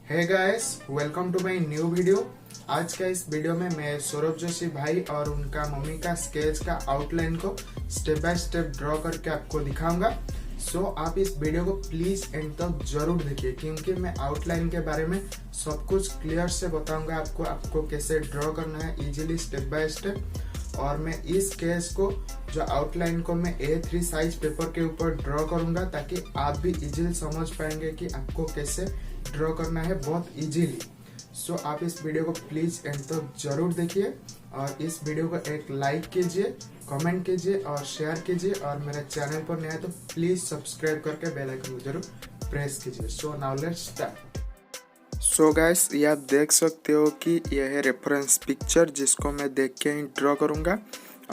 Hey guys, welcome to my new video. आज का इस वीडियो में मैं सौरभ जोशी भाई और उनका मम्मी का स्केच का आउटलाइन को स्टेप बाय स्टेप ड्रॉ करके आपको दिखाऊंगा। सो आप इस वीडियो को प्लीज एंड तक जरूर देखिए, क्योंकि मैं आउटलाइन के बारे में सब कुछ क्लियर से बताऊंगा आपको कैसे ड्रॉ करना है इजीली स्टेप बाय स्टेप। और मैं इस स्केच को जो आउटलाइन को मैं A3 साइज पेपर के ऊपर ड्रॉ करूंगा, ताकि आप भी इजीली समझ पाएंगे कि आपको कैसे ड्रॉ करना है बहुत इजीली। सो आप इस वीडियो को प्लीज एंड तक जरूर देखिए और इस वीडियो को एक लाइक कीजिए, कमेंट कीजिए और शेयर कीजिए। और मेरे चैनल पर नया है तो प्लीज सब्सक्राइब करके बेल आइकन को जरूर प्रेस कीजिए। So now let's start. So guys, ये आप देख सकते हो कि यह है रेफरेंस पिक्चर जिसको मैं देख के ही ड्रॉ करूंगा।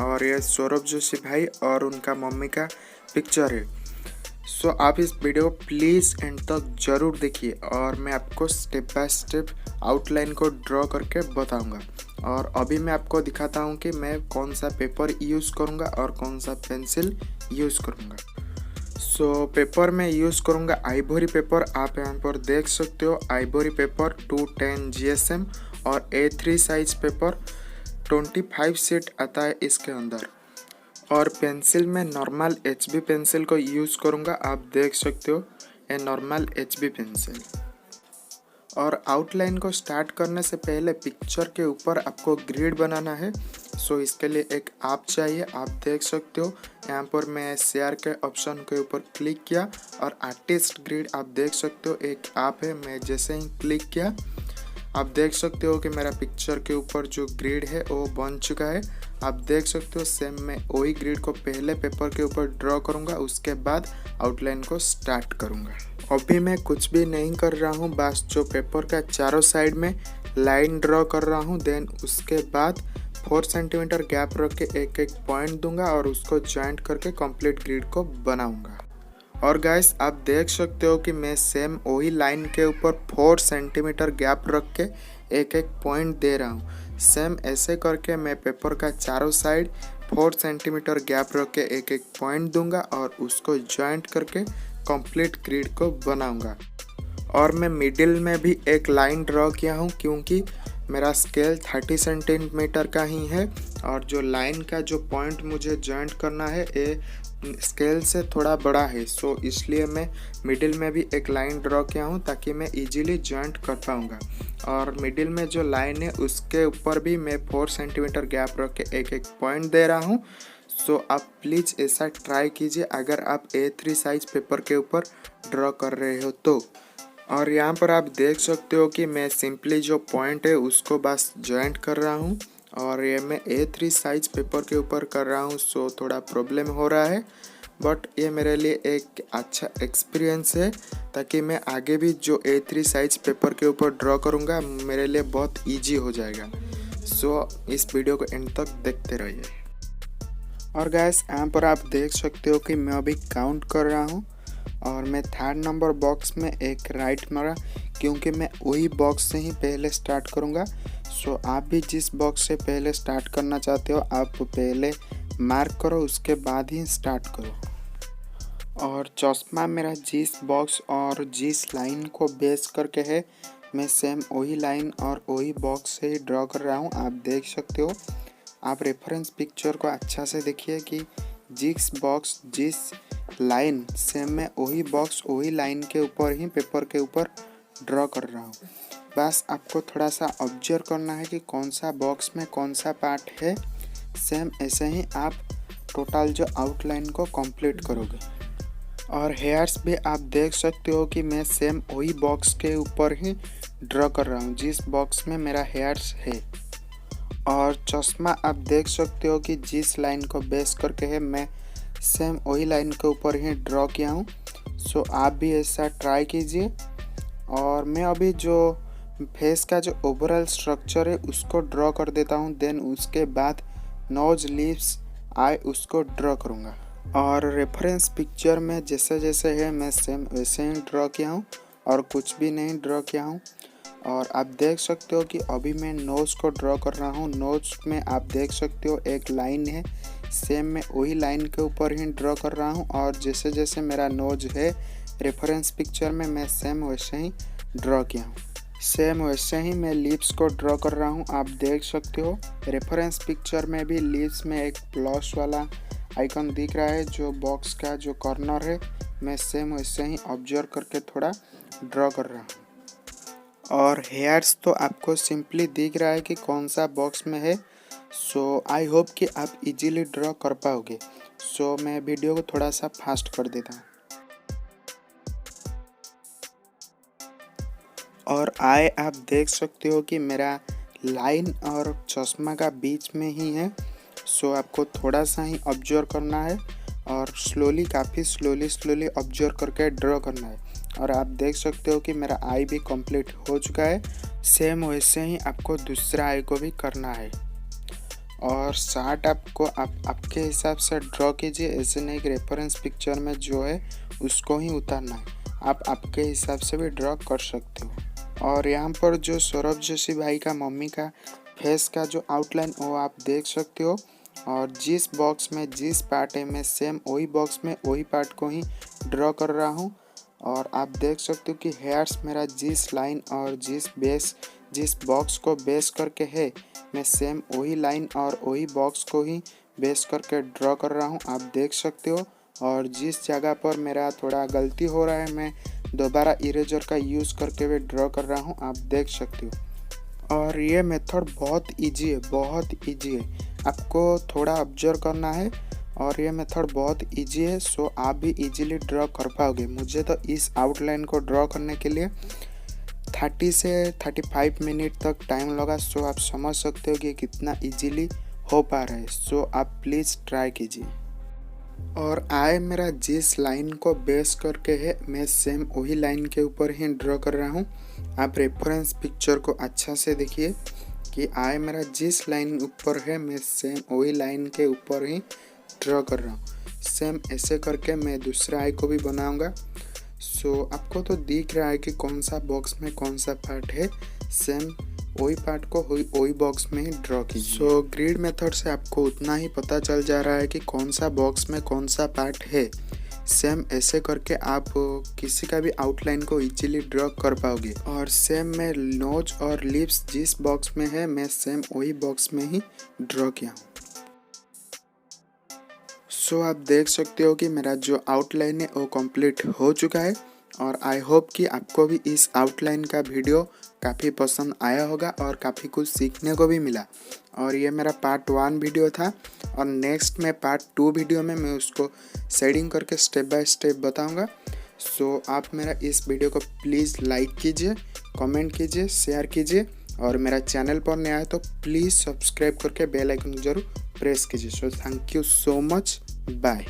और ये सौरभ जोशी भाई और उनका मम्मी का पिक्चर है। सो आप इस वीडियो को प्लीज़ एंड तक जरूर देखिए और मैं आपको स्टेप बाय स्टेप आउटलाइन को ड्रॉ करके बताऊंगा। और अभी मैं आपको दिखाता हूं कि मैं कौन सा पेपर यूज़ करूंगा और कौन सा पेंसिल यूज़ करूंगा। सो पेपर में यूज़ करूंगा आइवरी पेपर। आप यहाँ पर देख सकते हो आइवरी पेपर 210 GSM और A3 साइज पेपर 25 शीट आता है इसके अंदर। और पेंसिल में नॉर्मल HB पेंसिल को यूज़ करूँगा। आप देख सकते हो ये नॉर्मल HB पेंसिल। और आउटलाइन को स्टार्ट करने से पहले पिक्चर के ऊपर आपको ग्रिड बनाना है। सो इसके लिए एक ऐप चाहिए। आप देख सकते हो यहाँ पर मैं शेयर के ऑप्शन के ऊपर क्लिक किया और आर्टिस्ट ग्रिड आप देख सकते हो एक ऐप है। मैं जैसे ही क्लिक किया आप देख सकते हो कि मेरा पिक्चर के ऊपर जो ग्रिड है वो बन चुका है। आप देख सकते हो सेम मैं वही ग्रिड को पहले पेपर के ऊपर ड्रॉ करूंगा, उसके बाद आउटलाइन को स्टार्ट करूंगा। अभी मैं कुछ भी नहीं कर रहा हूं, बस जो पेपर का चारों साइड में लाइन ड्रॉ कर रहा हूं। देन उसके बाद 4 सेंटीमीटर गैप रख के एक एक पॉइंट दूंगा और उसको जॉइंट करके कंप्लीट ग्रिड को बनाऊंगा। और गाइस, आप देख सकते हो कि मैं सेम वही लाइन के ऊपर 4 सेंटीमीटर गैप रख के एक एक पॉइंट दे रहा हूँ। सेम ऐसे करके मैं पेपर का चारों साइड 4 सेंटीमीटर गैप रख के एक एक पॉइंट दूंगा और उसको जॉइंट करके कंप्लीट ग्रिड को बनाऊंगा। और मैं मिडिल में भी एक लाइन ड्रॉ किया हूँ, क्योंकि मेरा स्केल 30 सेंटीमीटर का ही है और जो लाइन का जो पॉइंट मुझे जॉइंट करना है ये स्केल से थोड़ा बड़ा है। सो इसलिए मैं मिडिल में भी एक लाइन ड्रॉ किया हूँ, ताकि मैं इजीली जॉइंट कर पाऊँगा। और मिडिल में जो लाइन है उसके ऊपर भी मैं 4 सेंटीमीटर गैप रख के एक एक पॉइंट दे रहा हूँ। सो आप प्लीज़ ऐसा ट्राई कीजिए अगर आप A3 साइज पेपर के ऊपर ड्रॉ कर रहे हो तो। और यहाँ पर आप देख सकते हो कि मैं सिंपली जो पॉइंट है उसको बस जॉइंट कर रहा हूँ। और ये मैं A3 साइज पेपर के ऊपर कर रहा हूँ, सो थोड़ा प्रॉब्लम हो रहा है, बट ये मेरे लिए एक अच्छा एक्सपीरियंस है, ताकि मैं आगे भी जो A3 साइज पेपर के ऊपर ड्रॉ करूँगा मेरे लिए बहुत इजी हो जाएगा। सो इस वीडियो को एंड तक देखते रहिए। और गाइस, यहाँ पर आप देख सकते हो कि मैं अभी काउंट कर रहा हूँ और मैं 3rd नंबर बॉक्स में एक राइट मारा, क्योंकि मैं वही बॉक्स से ही पहले स्टार्ट करूँगा। सो आप भी जिस बॉक्स से पहले स्टार्ट करना चाहते हो आप पहले मार्क करो, उसके बाद ही स्टार्ट करो। और चश्मा मेरा जिस बॉक्स और जिस लाइन को बेस करके है, मैं सेम वही लाइन और वही बॉक्स से ही ड्रॉ कर रहा हूँ। आप देख सकते हो। आप रेफरेंस पिक्चर को अच्छा से देखिए कि जिस बॉक्स जिस लाइन सेम मैं वही बॉक्स वही लाइन के ऊपर ही पेपर के ऊपर ड्रॉ कर रहा हूँ। बस आपको थोड़ा सा ऑब्जर्व करना है कि कौन सा बॉक्स में कौन सा पार्ट है। सेम ऐसे ही आप टोटल जो आउटलाइन को कंप्लीट करोगे। और हेयर्स भी आप देख सकते हो कि मैं सेम वही बॉक्स के ऊपर ही ड्रॉ कर रहा हूँ जिस बॉक्स में मेरा हेयर्स है। और चश्मा आप देख सकते हो कि जिस लाइन को बेस करके है, मैं सेम वही लाइन के ऊपर ही ड्रॉ किया हूँ। सो आप भी ऐसा ट्राई कीजिए। और मैं अभी जो फेस का जो ओवरऑल स्ट्रक्चर है उसको ड्रॉ कर देता हूँ। देन उसके बाद नोज, लिप्स, आई उसको ड्रॉ करूँगा। और रेफरेंस पिक्चर में जैसे जैसे है मैं सेम वैसे ही ड्रॉ किया हूँ और कुछ भी नहीं ड्रॉ किया हूँ। और आप देख सकते हो कि अभी मैं नोज़ को ड्रॉ कर रहा हूँ। नोज़ में आप देख सकते हो एक लाइन है, सेम मैं वही लाइन के ऊपर ही ड्रॉ कर रहा हूँ। और जैसे जैसे मेरा नोज है रेफरेंस पिक्चर में, मैं सेम वैसे ही ड्रॉ किया हूँ। सेम वैसे ही मैं लिप्स को ड्रॉ कर रहा हूँ। आप देख सकते हो रेफरेंस पिक्चर में भी लिप्स में एक प्लस वाला आइकन दिख रहा है जो बॉक्स का जो कॉर्नर है। मैं सेम वैसे ही ऑब्जर्व करके थोड़ा ड्रॉ कर रहा हूँ। और हेयर्स तो आपको सिंपली दिख रहा है कि कौन सा बॉक्स में है। सो आई होप कि आप इजीली ड्रॉ कर पाओगे। सो मैं वीडियो को थोड़ा सा फास्ट कर देता हूँ। और आए आप देख सकते हो कि मेरा लाइन और चश्मा का बीच में ही है। सो आपको थोड़ा सा ही ऑब्जर्व करना है और काफ़ी स्लोली ऑब्जर्व करके ड्रॉ करना है। और आप देख सकते हो कि मेरा आई भी कंप्लीट हो चुका है। सेम वैसे ही आपको दूसरा आई को भी करना है। और शार्ट आपको आपके हिसाब से ड्रॉ कीजिए, ऐसे नहीं कि रेफरेंस पिक्चर में जो है उसको ही उतारना है। आप आपके हिसाब से भी ड्रॉ कर सकते हो। और यहाँ पर जो सौरभ जोशी भाई का मम्मी का फेस का जो आउटलाइन वो आप देख सकते हो। और जिस बॉक्स में जिस पार्ट है मैं सेम वही बॉक्स में वही पार्ट को ही ड्रॉ कर रहा हूँ। और आप देख सकते हो कि हेयर्स मेरा जिस लाइन और जिस बॉक्स को बेस करके है मैं सेम वही लाइन और वही बॉक्स को ही बेस करके ड्रॉ कर रहा हूँ। आप देख सकते हो। और जिस जगह पर मेरा थोड़ा गलती हो रहा है मैं दोबारा इरेजर का यूज़ करके भी ड्रॉ कर रहा हूँ। आप देख सकते हो। और ये मेथड बहुत इजी है, आपको थोड़ा ऑब्जर्व करना है। और ये मेथड बहुत इजी है। सो आप भी इजीली ड्रॉ कर पाओगे। मुझे तो इस आउटलाइन को ड्रॉ करने के लिए 30 से 35 मिनट तक टाइम लगा। सो आप समझ सकते हो कि कितना इजीली हो पा रहा है। सो आप प्लीज़ ट्राई कीजिए। और आए मेरा जिस लाइन को बेस करके है मैं सेम वही लाइन के ऊपर ही ड्रॉ कर रहा हूँ। आप रेफरेंस पिक्चर को अच्छा से देखिए कि आए मेरा जिस लाइन ऊपर है मैं सेम वही लाइन के ऊपर ही ड्रॉ कर रहा हूँ। सेम ऐसे करके मैं दूसरा आई को भी बनाऊंगा। सो आपको तो दिख रहा है कि कौन सा बॉक्स में कौन सा पार्ट है। सेम वही पार्ट को वही बॉक्स में ही ड्रॉ कीजिए। सो ग्रिड मेथड से आपको उतना ही पता चल जा रहा है कि कौन सा बॉक्स में कौन सा पार्ट है। सेम ऐसे करके आप किसी का भी आउटलाइन को इजीली ड्रॉ कर पाओगे। और सेम मैं नोज और लिप्स जिस बॉक्स में है मैं सेम वही बॉक्स में ही ड्रॉ किया हूँ। सो आप देख सकते हो कि मेरा जो आउटलाइन है वो कंप्लीट हो चुका है। और आई होप कि आपको भी इस आउटलाइन का वीडियो काफ़ी पसंद आया होगा और काफ़ी कुछ सीखने को भी मिला। और ये मेरा पार्ट 1 वीडियो था। और नेक्स्ट में पार्ट 2 वीडियो में मैं उसको शेडिंग करके स्टेप बाय स्टेप बताऊंगा। सो आप मेरा इस वीडियो को प्लीज़ लाइक कीजिए, कमेंट कीजिए, शेयर कीजिए। और मेरा चैनल पर नया है तो प्लीज़ सब्सक्राइब करके बेल आइकन जरूर प्रेस कीजिए। So thank you so much, bye.